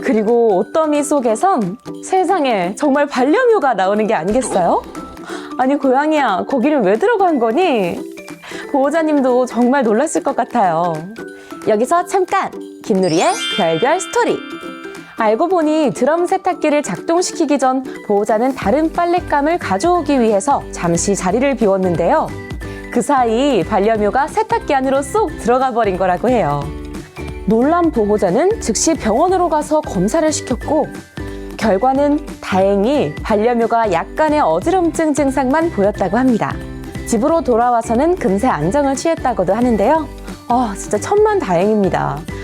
그리고 옷더미 속에선 세상에 정말 반려묘가 나오는 게 아니겠어요? 아니 고양이야, 거기는 왜 들어간 거니? 보호자님도 정말 놀랐을 것 같아요. 여기서 잠깐! 김누리의 별별 스토리! 알고 보니 드럼 세탁기를 작동시키기 전 보호자는 다른 빨랫감을 가져오기 위해서 잠시 자리를 비웠는데요. 그 사이 반려묘가 세탁기 안으로 쏙 들어가 버린 거라고 해요. 놀란 보호자는 즉시 병원으로 가서 검사를 시켰고 결과는 다행히 반려묘가 약간의 어지럼증 증상만 보였다고 합니다. 집으로 돌아와서는 금세 안정을 취했다고도 하는데요. 진짜 천만다행입니다.